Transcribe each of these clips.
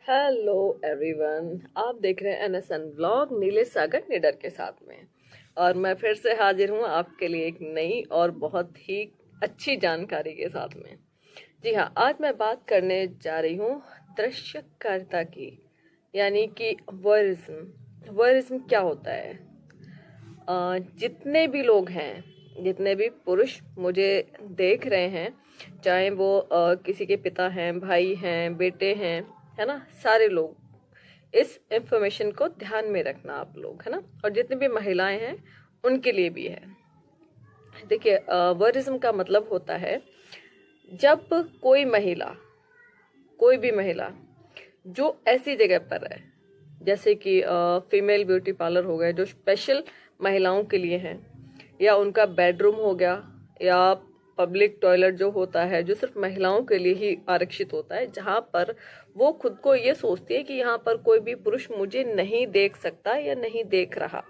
Hello everyone, आप देख रहे हैं एनएसएन व्लॉग नीलेश सागर निडर के साथ में। और मैं फिर से हाजिर हूँ आपके लिए एक नई और बहुत ही अच्छी जानकारी के साथ में। जी हाँ, आज मैं बात करने जा रही हूँ दृश्यकारिता की, यानी कि वॉयरिज्म। वॉयरिज्म क्या होता है? जितने भी लोग हैं, जितने भी पुरुष मुझे देख रहे हैं, चाहे वो किसी के पिता हैं, भाई हैं, बेटे हैं, है ना, सारे लोग इस इंफॉर्मेशन को ध्यान में रखना आप लोग, है ना। और जितनी भी महिलाएं हैं उनके लिए भी है। देखिए, वरिज्म का मतलब होता है जब कोई महिला, कोई भी महिला जो ऐसी जगह पर है, जैसे कि फीमेल ब्यूटी पार्लर हो गए जो स्पेशल महिलाओं के लिए हैं, या उनका बेडरूम हो गया, या पब्लिक टॉयलेट जो होता है जो सिर्फ महिलाओं के लिए ही आरक्षित होता है, जहाँ पर वो खुद को ये सोचती है कि यहाँ पर कोई भी पुरुष मुझे नहीं देख सकता या नहीं देख रहा,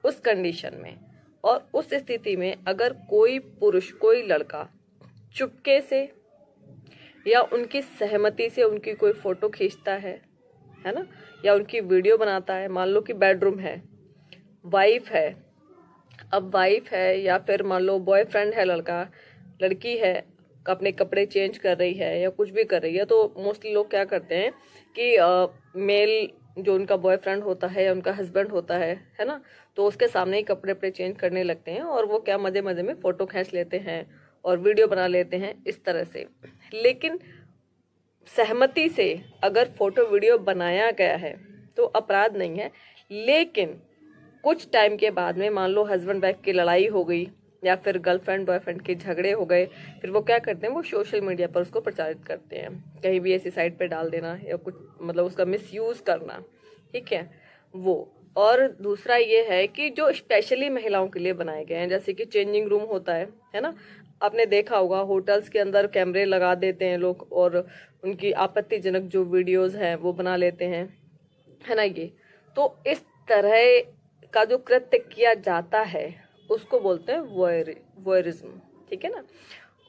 उस कंडीशन में। और उस स्थिति में अगर कोई पुरुष, कोई लड़का चुपके से या उनकी सहमति से उनकी कोई फोटो खींचता है ना, या उनकी वीडियो बनाता है, मान लो कि बेडरूम है, वाइफ है, अब वाइफ है या फिर मान लो बॉयफ्रेंड है, लड़का लड़की है, अपने कपड़े चेंज कर रही है या कुछ भी कर रही है, तो मोस्टली लोग क्या करते हैं कि मेल जो उनका बॉयफ्रेंड होता है या उनका हस्बैंड होता है ना, तो उसके सामने ही कपड़े अपने चेंज करने लगते हैं और वो क्या मजे मजे में फोटो खींच लेते हैं और वीडियो बना लेते हैं इस तरह से। लेकिन सहमति से अगर फोटो वीडियो बनाया गया है तो अपराध नहीं है। लेकिन कुछ टाइम के बाद में मान लो हस्बैंड वाइफ की लड़ाई हो गई या फिर गर्लफ्रेंड बॉयफ्रेंड के झगड़े हो गए, फिर वो क्या करते हैं, वो सोशल मीडिया पर उसको प्रचारित करते हैं, कहीं भी ऐसी साइट पे डाल देना या कुछ, मतलब उसका मिसयूज करना, ठीक है वो। और दूसरा ये है कि जो स्पेशली महिलाओं के लिए बनाए गए हैं, जैसे कि चेंजिंग रूम होता है ना, आपने देखा होगा होटल्स के अंदर कैमरे लगा देते हैं लोग और उनकी आपत्तिजनक जो वीडियोस हैं वो बना लेते हैं, है ना। ये तो इस तरह का जो कृत्य किया जाता है उसको बोलते हैं वॉयरिज्म, ठीक है ना।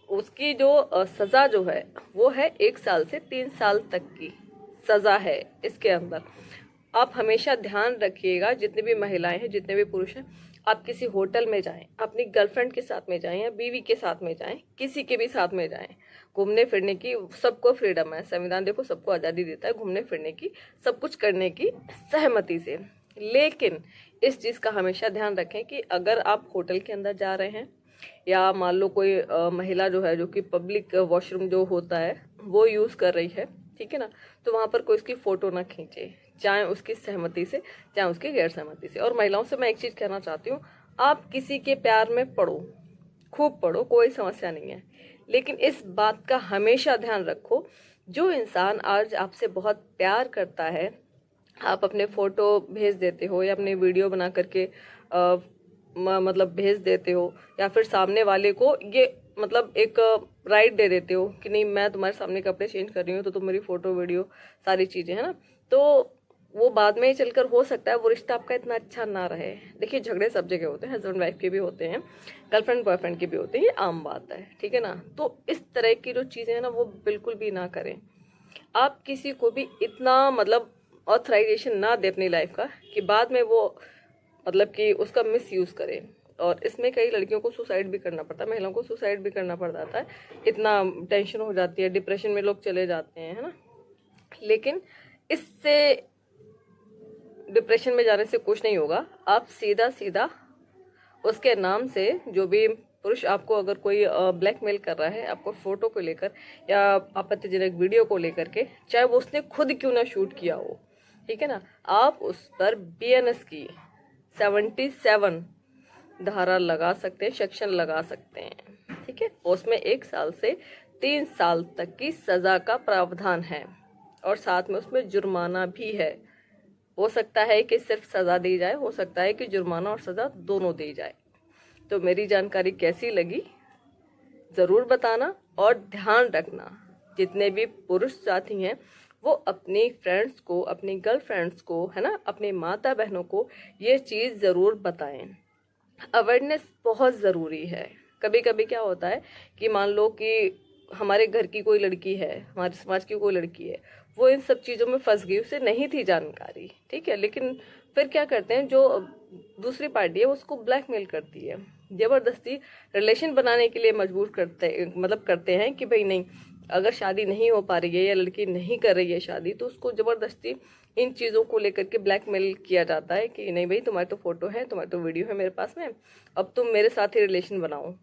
उसकी जो सजा जो है वो है 1 साल से 3 साल तक की सजा है इसके अंदर। आप हमेशा ध्यान रखिएगा, जितनी भी महिलाएं हैं, जितने भी पुरुष हैं, आप किसी होटल में जाएं, अपनी गर्लफ्रेंड के साथ में जाएं या बीवी के साथ में जाएं, किसी के भी साथ में जाएं, घूमने फिरने की सबको फ्रीडम है, संविधान देखो सबको आज़ादी देता है घूमने फिरने की, सब कुछ करने की सहमति से। लेकिन इस चीज़ का हमेशा ध्यान रखें कि अगर आप होटल के अंदर जा रहे हैं या मान लो कोई महिला जो है जो कि पब्लिक वॉशरूम जो होता है वो यूज़ कर रही है, ठीक है ना, तो वहाँ पर कोई उसकी फ़ोटो ना खींचे, चाहे उसकी सहमति से चाहे उसकी गैर सहमति से। और महिलाओं से मैं एक चीज़ कहना चाहती हूँ, आप किसी के प्यार में पड़ो, खूब पढ़ो, कोई समस्या नहीं है, लेकिन इस बात का हमेशा ध्यान रखो, जो इंसान आज आपसे बहुत प्यार करता है, आप अपने फ़ोटो भेज देते हो या अपने वीडियो बना करके मतलब भेज देते हो, या फिर सामने वाले को ये मतलब एक राइट दे देते हो कि नहीं मैं तुम्हारे सामने कपड़े चेंज कर रही हूँ तो तुम मेरी फ़ोटो वीडियो सारी चीज़ें, है ना, तो वो बाद में चलकर हो सकता है वो रिश्ता आपका इतना अच्छा ना रहे। देखिए, झगड़े सब जगह होते हैं, हस्बैंड वाइफ के भी होते हैं, गर्लफ्रेंड बॉयफ्रेंड के भी होते हैं, ये आम बात है, ठीक है ना। तो इस तरह की जो चीज़ें हैं ना वो बिल्कुल भी ना करें। आप किसी को भी इतना मतलब ऑथराइजेशन ना दे अपनी लाइफ का कि बाद में वो मतलब कि उसका मिस यूज़ करे। और इसमें कई लड़कियों को सुसाइड भी करना पड़ता है, महिलाओं को सुसाइड भी करना पड़ जाता है, इतना टेंशन हो जाती है, डिप्रेशन में लोग चले जाते हैं, है ना। लेकिन इससे डिप्रेशन में जाने से कुछ नहीं होगा। आप सीधा सीधा उसके नाम से, जो भी पुरुष आपको अगर कोई ब्लैकमेल कर रहा है आपको फोटो को लेकर या आपत्तिजनक वीडियो को लेकर के, चाहे वो उसने खुद क्यों ना शूट किया हो, ठीक है ना, आप उस पर बीएनएस की 77 धारा लगा सकते हैं, सेक्शन लगा सकते हैं, ठीक है। उसमें 1 साल से 3 साल तक की सजा का प्रावधान है और साथ में उसमें जुर्माना भी है। हो सकता है कि सिर्फ सजा दी जाए, हो सकता है कि जुर्माना और सजा दोनों दी जाए। तो मेरी जानकारी कैसी लगी ज़रूर बताना, और ध्यान रखना जितने भी पुरुष साथी हैं वो अपनी फ्रेंड्स को, अपनी गर्लफ्रेंड्स को, है ना, अपने माता बहनों को ये चीज़ ज़रूर बताएं। अवेयरनेस बहुत ज़रूरी है। कभी कभी क्या होता है कि मान लो कि हमारे घर की कोई लड़की है, हमारे समाज की कोई लड़की है, वो इन सब चीज़ों में फंस गई, उसे नहीं थी जानकारी, ठीक है, लेकिन फिर क्या करते हैं, जो दूसरी पार्टी है उसको ब्लैकमेल करती है, जबरदस्ती रिलेशन बनाने के लिए मजबूर करते हैं कि भाई नहीं, अगर शादी नहीं हो पा रही है या लड़की नहीं कर रही है शादी, तो उसको जबरदस्ती इन चीज़ों को लेकर के ब्लैकमेल किया जाता है कि नहीं भाई, तुम्हारी तो फोटो है, तुम्हारी तो वीडियो है मेरे पास में, अब तुम मेरे साथ ही रिलेशन बनाओ,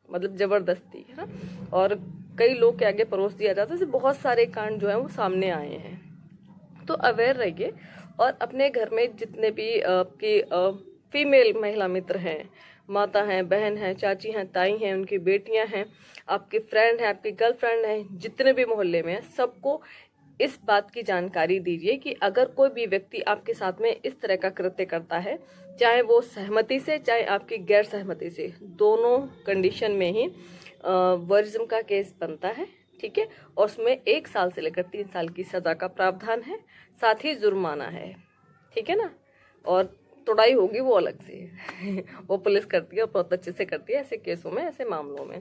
मतलब जबरदस्ती, है ना। और कई लोग के आगे परोस दिया जाता है। बहुत सारे कांड जो है वो सामने आए हैं। तो अवेयर रहिए, और अपने घर में जितने भी आपकी फीमेल महिला मित्र हैं, माता हैं, बहन हैं, चाची हैं, ताई हैं, उनकी बेटियां हैं, आपकी फ्रेंड है, आपकी गर्लफ्रेंड है, जितने भी मोहल्ले में हैं, सबको इस बात की जानकारी दीजिए कि अगर कोई भी व्यक्ति आपके साथ में इस तरह का कृत्य करता है, चाहे वो सहमति से चाहे आपकी गैर सहमति से, दोनों कंडीशन में ही वर्जिज्म का केस बनता है, ठीक है। और उसमें 1 साल से लेकर 3 साल की सजा का प्रावधान है, साथ ही जुर्माना है, ठीक है ना। और तुड़ाई होगी वो अलग से वो पुलिस करती है और बहुत अच्छे से करती है ऐसे केसों में, ऐसे मामलों में।